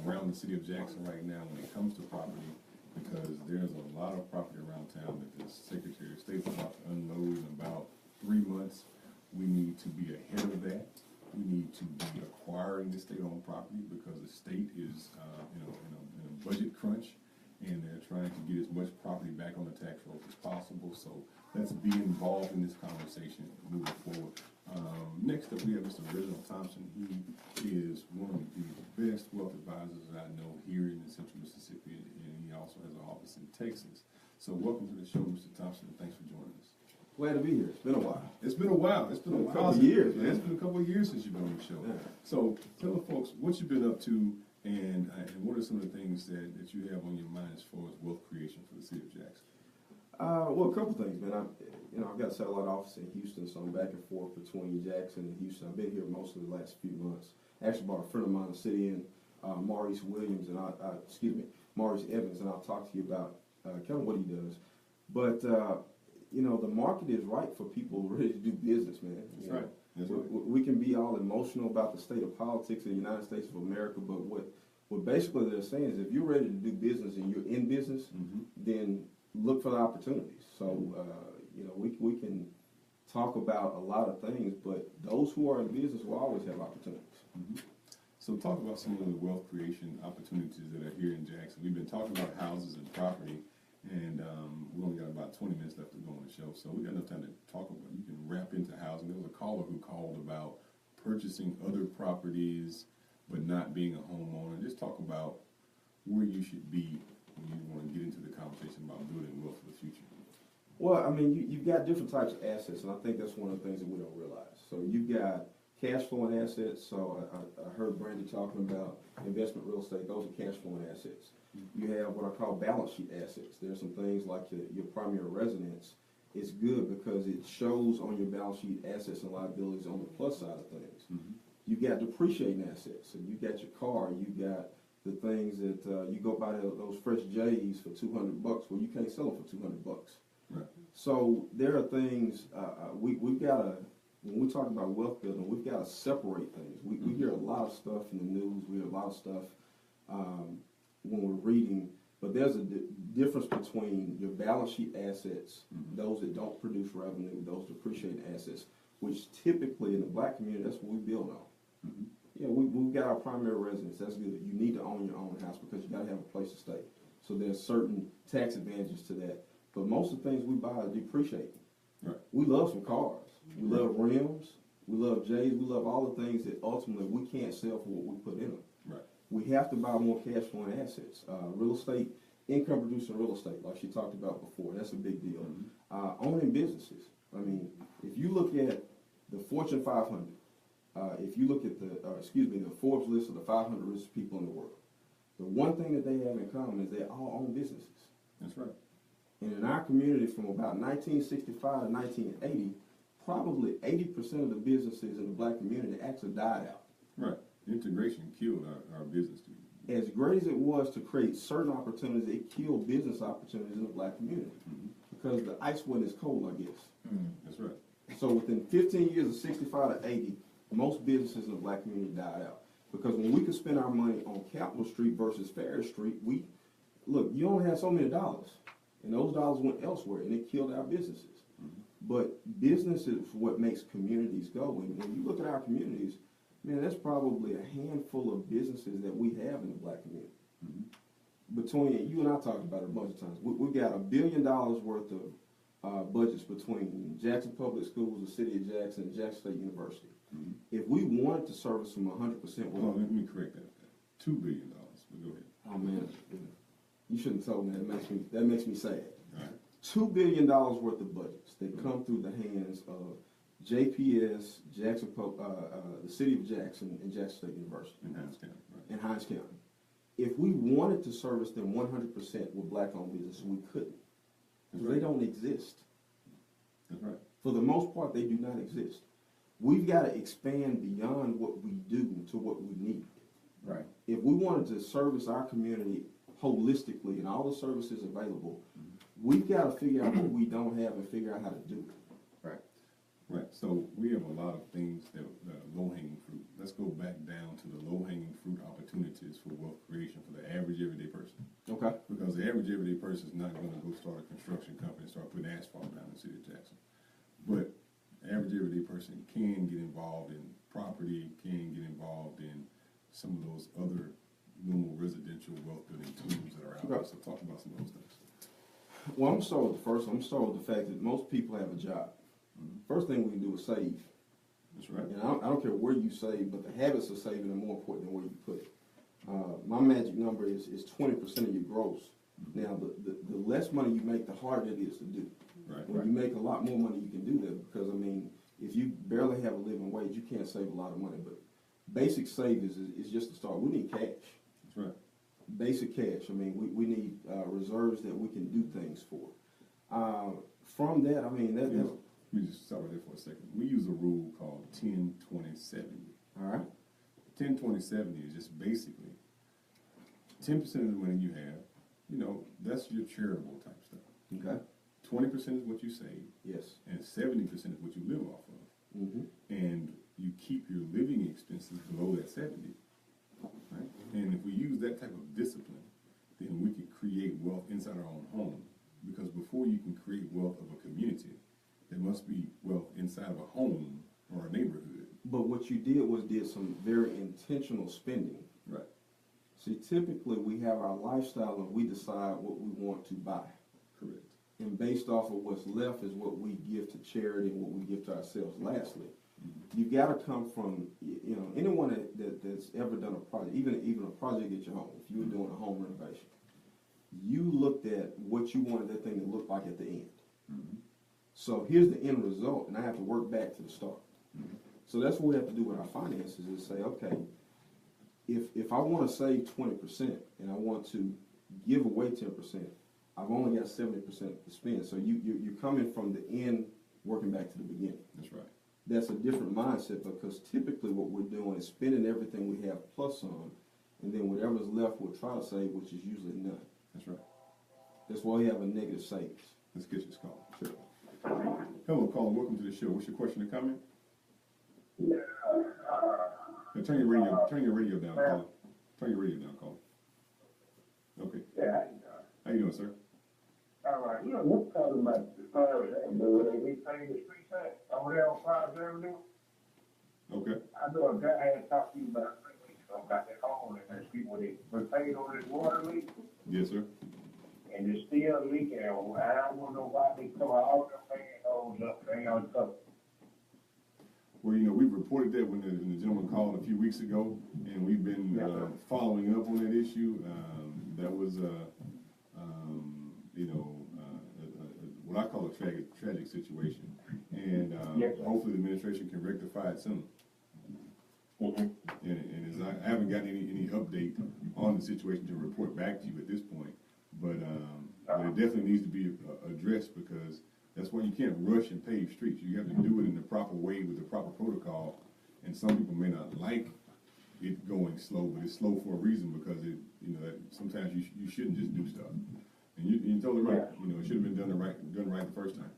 around the city of Jackson right now when it comes to property, because there's a lot of property around town that the Secretary of State is about to unload in about 3 months. We need to be ahead of that. We need to be acquiring the state-owned property, because the state is in a budget crunch, and they're trying to get as much property back on the tax rolls as possible. So let's be involved in this conversation moving forward. Next up, we have Mr. Reginald Thompson. He is one of the best wealth advisors I know here in Central Mississippi, and he also has an office in Texas. So welcome to the show, Mr. Thompson, and thanks for joining us. Glad to be here. It's been a while. It's been a while. It's been a while. Couple of years, Yeah, man. it's been a couple of years since you've been on the show. Yeah. So tell the folks what you've been up to and what are some of the things that you have on your mind as far as wealth creation for the city of Jackson. Well, a couple things, man. I've got a satellite office in Houston, so I'm back and forth between Jackson and Houston. I've been here most of the last few months. Actually, brought a friend of mine to sit in, Maurice Williams, and Maurice Evans, and I'll talk to you about kind of what he does. But the market is right for people ready to do business, man. That's right. That's right. We can be all emotional about the state of politics in the United States of America, but what basically they're saying is if you're ready to do business and you're in business, then look for the opportunities. So, we can talk about a lot of things, but those who are in business will always have opportunities. So talk about some of the wealth creation opportunities that are here in Jackson. We've been talking about houses and property, and we only got about 20 minutes left to go on the show, so we got enough time to talk about. You can wrap into housing. There was a caller who called about purchasing other properties but not being a homeowner. Just talk about where you should be when you want to get into the conversation about building wealth for the future. Well, I mean, you've got different types of assets, and I think that's one of the things that we don't realize. So you've got cash flowing assets. So I heard Brandy talking about investment real estate. Those are cash flowing assets. You have what I call balance sheet assets. There's some things like your primary residence. It's good because it shows on your balance sheet assets and liabilities on the plus side of things. You've got depreciating assets. So you got your car. You got the things that you go buy those fresh J's for $200. Well, you can't sell them for $200. Right. So there are things we've got to, when we talk about wealth building, we've got to separate things. We hear a lot of stuff in the news. We hear a lot of stuff when we're reading, but there's a difference between your balance sheet assets, those that don't produce revenue, those depreciating assets, which typically in the black community, that's what we build on. Yeah, we've got our primary residence. That's good. You need to own your own house because you got to have a place to stay. So there's certain tax advantages to that. But most of the things we buy are depreciating. Right. We love some cars. We love rims. We love J's. We love all the things that ultimately we can't sell for what we put in them. Right. We have to buy more cash flowing assets. Real estate, income producing real estate, like she talked about before, that's a big deal. Owning businesses. I mean, if you look at the Fortune 500, if you look at the Forbes list of the 500 richest people in the world, the one thing that they have in common is they all own businesses. That's right. And in our community from about 1965 to 1980, probably 80% of the businesses in the black community actually died out. Right. Integration killed our business. As great as it was to create certain opportunities, it killed business opportunities in the black community because the ice wasn't as cold, I guess. That's right. So within 15 years of 65 to 80, most businesses in the black community died out. Because when we could spend our money on Capitol Street versus Ferris Street, you only had so many dollars. And those dollars went elsewhere, and it killed our businesses. But business is what makes communities go. And when you look at our communities, man, that's probably a handful of businesses that we have in the black community. Between, you and I talked about it a bunch of times, we've got $1 billion worth of budgets between Jackson Public Schools, the City of Jackson, and Jackson State University. If we wanted to service them 100%, Let me correct that. $2 billion. But go ahead. Oh man, you shouldn't have told me that. That makes me sad. All right. $2 billion worth of budgets that come through the hands of JPS, Jackson, the City of Jackson, and Jackson State University. In Hines County. Right. In Hines County. If we wanted to service them 100% with black-owned businesses, we couldn't. Because they don't exist. That's right. For the most part, they do not exist. We've got to expand beyond what we do to what we need. Right. If we wanted to service our community holistically and all the services available, we've got to figure out what we don't have and figure out how to do it. Right. Right. So we have a lot of things that low-hanging fruit. Let's go back down to the low-hanging fruit opportunities for wealth creation for the average everyday person. Okay. Because the average everyday person is not going to go start a construction company and start putting asphalt down in the city of Jackson. But the average everyday person can get involved in property, can get involved in some of those other normal residential wealth building tools that are out there. So talk about some of those things. Well, I'm starting with the first one. I'm starting with the fact that most people have a job. First thing we can do is save. That's right. And I don't care where you save, but the habits of saving are more important than where you put it. My magic number is 20% of your gross. Now, the less money you make, the harder it is to do. Right. When you make a lot more money, you can do that because, I mean, if you barely have a living wage, you can't save a lot of money. But basic savings is just to start. We need cash. That's right. Basic cash. I mean, we need reserves that we can do things for. From that, I mean, Let me just stop right there for a second. We use a rule called 10-20-70. all right. 10-20-70 is just basically 10% of the money you have, you know, that's your charitable type stuff. Okay. 20% is what you save, Yes. and 70% is what you live off of. Mm-hmm. And you keep your living expenses below that 70, right? And if we use that type of discipline, then we can create wealth inside our own home. Because before you can create wealth of a community, there must be wealth inside of a home or a neighborhood. But what you did some very intentional spending. Right. See, typically we have our lifestyle and we decide what we want to buy. Correct. And based off of what's left is what we give to charity and what we give to ourselves. Lastly, you got to come from, you know, anyone that's ever done a project, even a project at your home. If you were doing a home renovation, you looked at what you wanted that thing to look like at the end. So here's the end result, and I have to work back to the start. So that's what we have to do with our finances is say, okay, if I want to save 20% and I want to give away 10%, I've only got 70% to spend. So you're coming from the end, working back to the beginning. That's right. That's a different mindset because typically what we're doing is spending everything we have plus some, and then whatever's left we'll try to save, which is usually none. That's right. That's why we have a negative savings. Let's get this call. Sure. Hello, caller. Welcome to the show. What's your question or comment? Yeah, Turn your radio down, caller. Turn your radio down, caller. Okay. yeah. How you doing, sir? All right, you know, we're talking about the fire and where they repay the streets at over there on 5th Avenue. Okay. I know a guy I had talked to you about 3 weeks ago about that home and there's people that repaid on this water leak Yes, sir. and it's still leaking. And I don't know why they cover all the manholes up. They ain't on cover. Well, you know, we reported that when the gentleman called a few weeks ago, and we've been following up on that issue. That was, you know, what I call a tragic situation, and hopefully the administration can rectify it soon. And as I haven't gotten any update on the situation to report back to you at this point, but it definitely needs to be addressed because that's why you can't rush and pave streets. You have to do it in the proper way with the proper protocol. And some people may not like it going slow, but it's slow for a reason because it, you know, that sometimes you shouldn't just do stuff. And you're totally right. You know, it should have been done right the first time.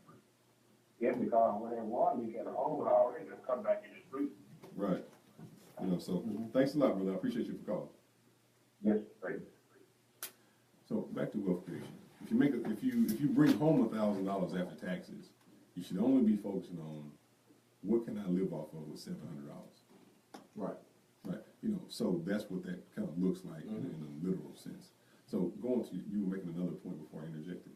Yeah, because when they water leak at a hole already, they'll come back in the street. Right. You know, so thanks a lot, brother. I appreciate you for calling. Yes, great. So back to wealth creation. If you bring home $1,000 after taxes, you should only be focusing on what can I live off of with $700. Right. Right. You know, so that's what that kind of looks like in a literal sense. So going to you were making another point before I interjected.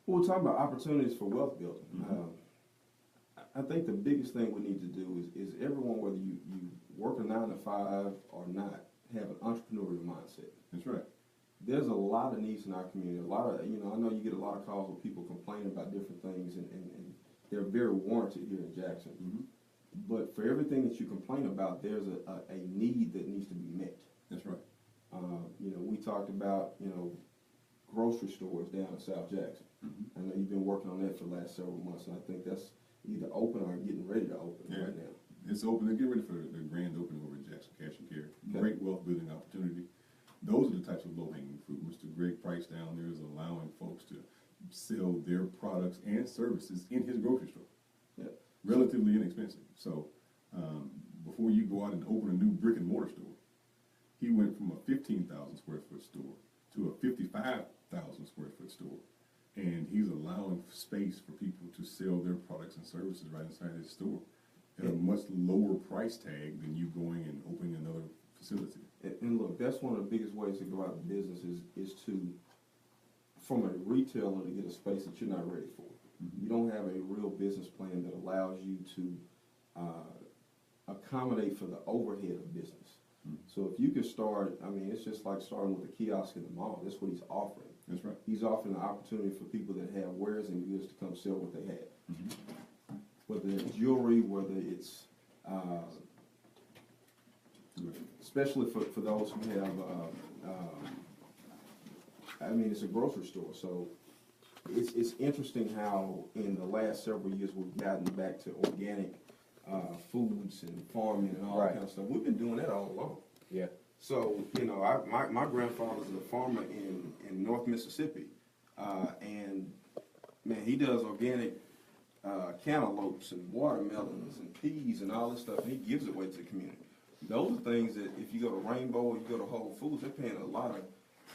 Well, we're talking about opportunities for wealth building. I think the biggest thing we need to do is everyone, whether you work a 9 to 5 or not, have an entrepreneurial mindset. That's right. There's a lot of needs in our community. A lot of, you know, I know you get a lot of calls where people complain about different things, and they're very warranted here in Jackson. But for everything that you complain about, there's a need that needs to be met. That's right. You know, we talked about, you know, grocery stores down in South Jackson. I know you've been working on that for the last several months, and I think that's either open or getting ready to open right now. It's open. They're getting ready for the grand opening over in Jackson Cash and Carry. Great wealth building opportunity. Those are the types of low-hanging fruit. Mr. Greg Price down there is allowing folks to sell their products and services in his grocery store. Yeah. Relatively inexpensive. So before you go out and open a new brick and mortar store, he went from a 15,000 square foot store to a 55,000 square foot store. And he's allowing space for people to sell their products and services right inside his store at a much lower price tag than you going and opening another facility. And look, that's one of the biggest ways to go out of business is to, from a retailer, to get a space that you're not ready for. You don't have a real business plan that allows you to accommodate for the overhead of business. So if you could start, I mean, it's just like starting with a kiosk in the mall. That's what he's offering. That's right. He's offering an opportunity for people that have wares and goods to come sell what they have. Whether it's jewelry, whether it's, especially for those who have, I mean, it's a grocery store, so it's interesting how in the last several years we've gotten back to organic foods and farming and all that kind of stuff. We've been doing that all along. Yeah. So, you know, my grandfather's a farmer in North Mississippi, and man, he does organic cantaloupes and watermelons and peas and all this stuff, and he gives it away to the community. Those are things that if you go to Rainbow or you go to Whole Foods, they're paying a lot of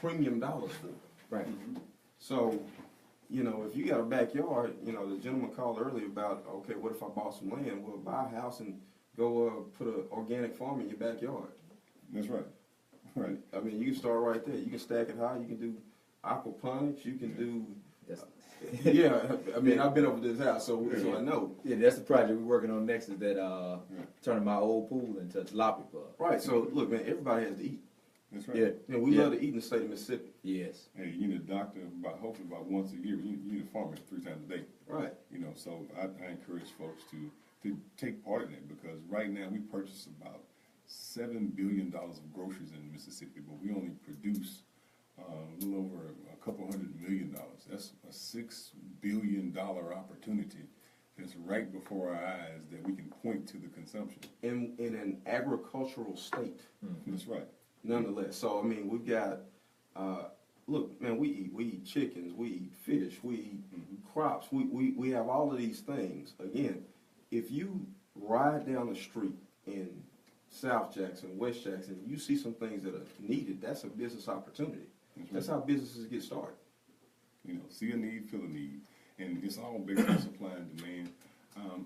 premium dollars for. Right. So, you know, if you got a backyard, you know, the gentleman called earlier about, okay, what if I bought some land? Well, buy a house and go put an organic farm in your backyard. That's right. Right. I mean, you can start right there. You can stack it high. You can do aquaponics. You can do, yeah. I mean, I've been over to this house, so I know. Yeah, that's the project we're working on next. Is that turning my old pool into a tilapia pub. Right. So look, man, everybody has to eat. That's right. Yeah. You know, we love to eat in the state of Mississippi. Yes. Hey, you need a doctor hopefully about once a year. You need a farmer 3 times a day. Right. You know, so I encourage folks to take part in it, because right now we purchase about $7 billion of groceries in Mississippi, but we only produce a little over a couple $100 million. That's a $6 billion opportunity that's right before our eyes that we can point to the consumption. In an agricultural state. That's right. Nonetheless, so I mean, we've got, look, man, we eat chickens, we eat fish, we eat crops, we have all of these things. Again, if you ride down the street in South Jackson, West Jackson, you see some things that are needed, that's a business opportunity. That's how businesses get started. You know, see a need, fill a need, and it's all based on supply and demand.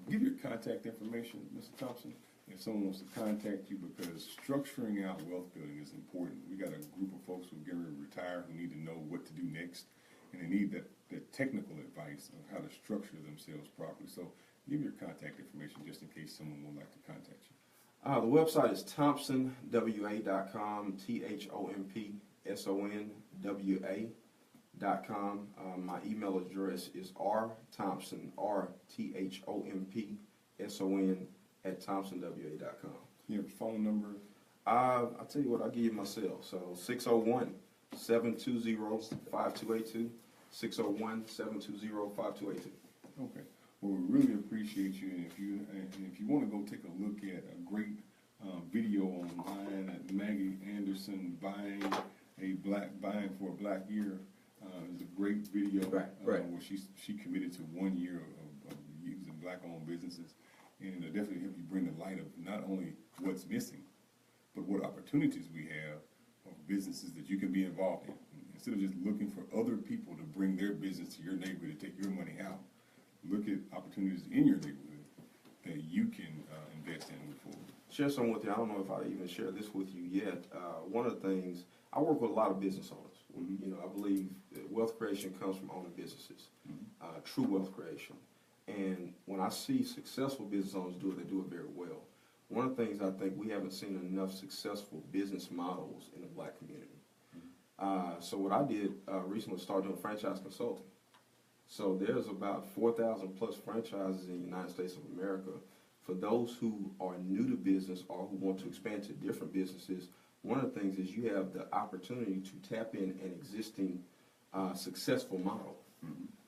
Give your contact information, Mr. Thompson, if someone wants to contact you, because structuring out wealth building is important. We got a group of folks who are getting ready to retire who need to know what to do next, and they need that technical advice of how to structure themselves properly. So give your contact information just in case someone would like to contact you. The website is thompsonwa.com, THOMPSONWA.com. My email address is rthompson, RTHOMPSON @thompsonwa.com. You have a phone number? I'll tell you what, I'll give you my cell. So 601-720-5282, 601-720-5282. Okay. Well, we really appreciate you, and if you want to go take a look at a great video online at Maggie Anderson buying for a black year, is a great video. Where she committed to 1 year of using black-owned businesses, and it'll definitely help you bring the light of not only what's missing, but what opportunities we have of businesses that you can be involved in. Instead of just looking for other people to bring their business to your neighborhood to take your money out, look at opportunities in your neighborhood that you can invest in and move forward. Share some with you. I don't know if I even shared this with you yet. One of the things, I work with a lot of business owners. You know, I believe that wealth creation comes from owning businesses, true wealth creation. And when I see successful business owners do it, they do it very well. One of the things I think we haven't seen enough successful business models in the black community. So what I did recently was start doing franchise consulting. So there's about 4,000 plus franchises in the United States of America. For those who are new to business or who want to expand to different businesses, one of the things is you have the opportunity to tap in an existing successful model.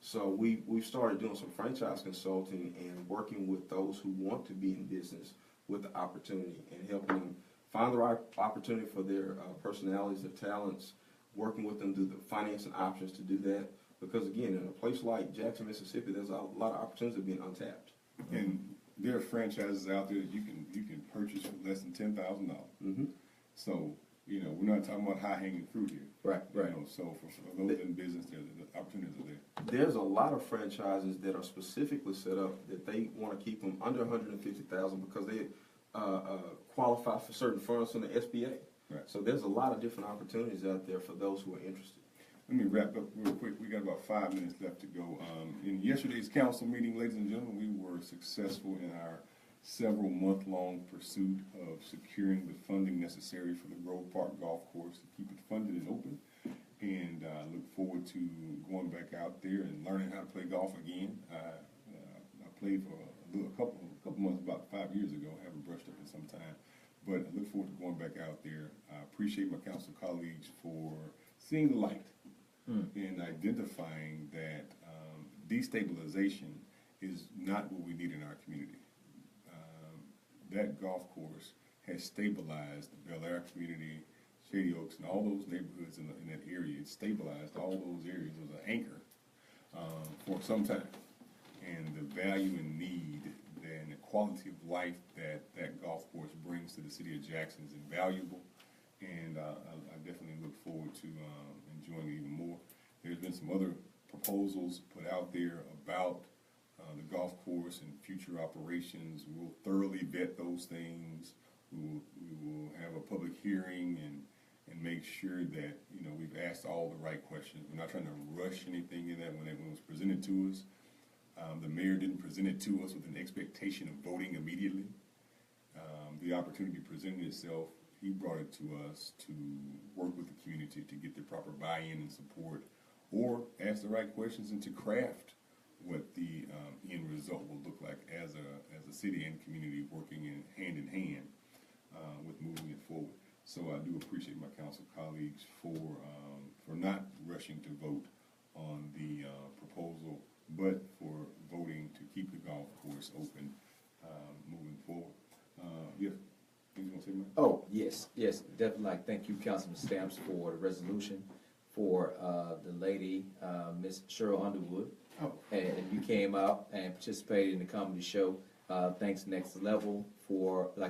So we've started doing some franchise consulting and working with those who want to be in business with the opportunity and helping them find the right opportunity for their personalities, their talents, working with them through the financing options to do that. Because again, in a place like Jackson, Mississippi, there's a lot of opportunities that are being untapped. And there are franchises out there that you can purchase for less than $10,000. So, you know, we're not talking about high-hanging fruit here. Right. You know, so for those in business, the opportunities are there. There's a lot of franchises that are specifically set up that they want to keep them under $150,000 because they qualify for certain funds from the SBA. Right. So there's a lot of different opportunities out there for those who are interested. Let me wrap up real quick. We got about 5 minutes left to go. In yesterday's council meeting, ladies and gentlemen, we were successful in our several month-long pursuit of securing the funding necessary for the Grove Park Golf Course to keep it funded and open. and look forward to going back out there and learning how to play golf again. I played for a couple months, about 5 years ago. I haven't brushed up in some time, but I look forward to going back out there. I appreciate my council colleagues for seeing the light and identifying that destabilization is not what we need in our community. That golf course has stabilized the Bel Air community, Shady Oaks, and all those neighborhoods in that area. It stabilized all those areas as an anchor for some time. And the value and need and the quality of life that golf course brings to the city of Jackson is invaluable. And I definitely look forward to enjoying it even more. There's been some other proposals put out there about the golf course and future operations. We'll thoroughly vet those things. We will have a public hearing and make sure that we've asked all the right questions. We're not trying to rush anything in that when it was presented to us. The mayor didn't present it to us with an expectation of voting immediately. The opportunity presented itself. He brought it to us to work with the community to get the proper buy-in and support, or ask the right questions and to craft what the end result will look like as a city and community working in hand with moving it forward. So I do appreciate my council colleagues for not rushing to vote on the proposal, but for voting to keep the golf course open moving forward. Yeah, things you want to say, man? Oh, yes, definitely. Thank you, Councilman Stamps, for the resolution for the lady, Miss Cheryl Underwood. Oh. And you came out and participated in the comedy show. Thanks Next Level for the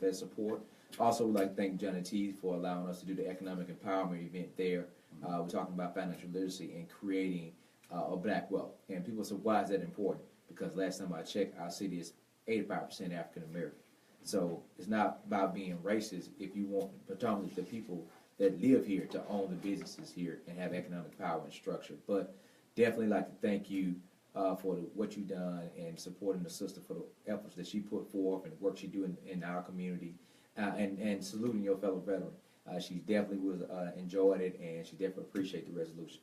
best support. Also, would like to thank Johnny T for allowing us to do the economic empowerment event there. We're talking about financial literacy and creating a black wealth. And people say, why is that important? Because last time I checked, our city is 85% African American. So it's not about being racist if you want predominantly the people that live here to own the businesses here and have economic power and structure. But definitely like to thank you for what you've done and supporting the sister for the efforts that she put forth and the work she do in our community, and saluting your fellow veteran. She definitely enjoyed it, and she definitely appreciate the resolution.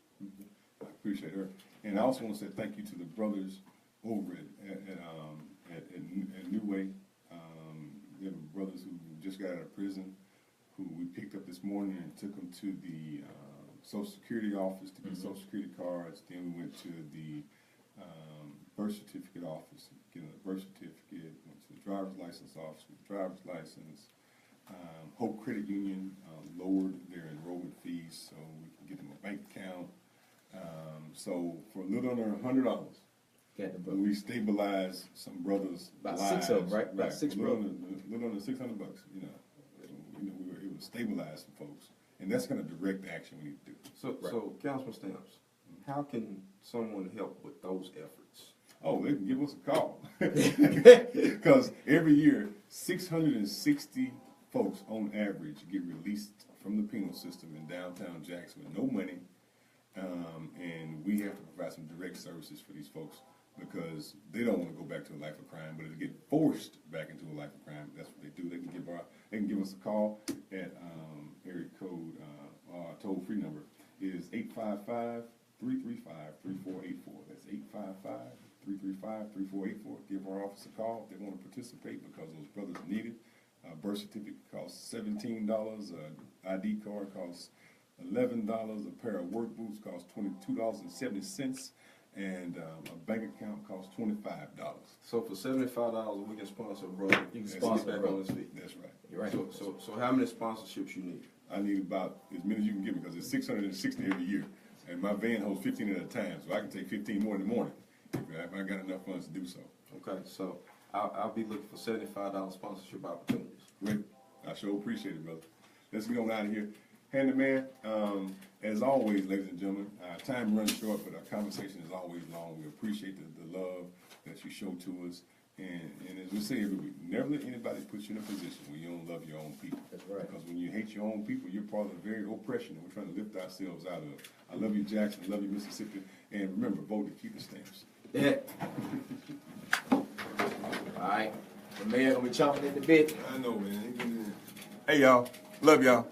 I appreciate her. And I also want to say thank you to the brothers over at New Way. We have brothers who just got out of prison, who we picked up this morning and took them to the Social Security office to get Social Security cards. Then we went to the birth certificate office, getting a birth certificate. Went to the driver's license office with the driver's license. Hope Credit Union lowered their enrollment fees so we can get them a bank account. So for a little under $100, we stabilized some brothers' About lives. 6 of them, right? About 6 brothers. A little under $600. We were able to stabilize some folks, and that's kind of direct action we need to do. So Councilman Stamps, how can someone help with those efforts? Oh, they can give us a call. Because every year, 660 folks on average get released from the penal system in downtown Jackson with no money. And we have to provide some direct services for these folks because they don't want to go back to a life of crime, but if they get forced back into a life of crime, that's what they do. They can give us a call at area code, toll-free number is 855-335-3484. That's 855-335-3484. Give our office a call if they want to participate because those brothers need it. Birth certificate costs $17. ID card costs $11. A pair of work boots costs $22.70. And a bank account costs $25. So for $75, we can sponsor a brother. You can sponsor a back brother. on his feet. That's right. You're right. So how many sponsorships you need? I need about as many as you can give me because it's 660 every year. And my van holds 15 at a time, so I can take 15 more in the morning if I got enough funds to do so. Okay, so I'll be looking for $75 sponsorship opportunities. Great. I sure appreciate it, brother. Let's get on out of here. Handyman, as always, ladies and gentlemen, our time runs short, but our conversation is always long. We appreciate the love that you show to us. And as we say every week, never let anybody put you in a position where you don't love your own people. That's right. Because when you hate your own people, you're part of the very oppression that we're trying to lift ourselves out of. I love you, Jackson. I love you, Mississippi. And remember, vote Dekeither Stamps. Yeah. All right. The mayor gonna be chomping at the bit. I know, man. Hey, y'all. Love y'all.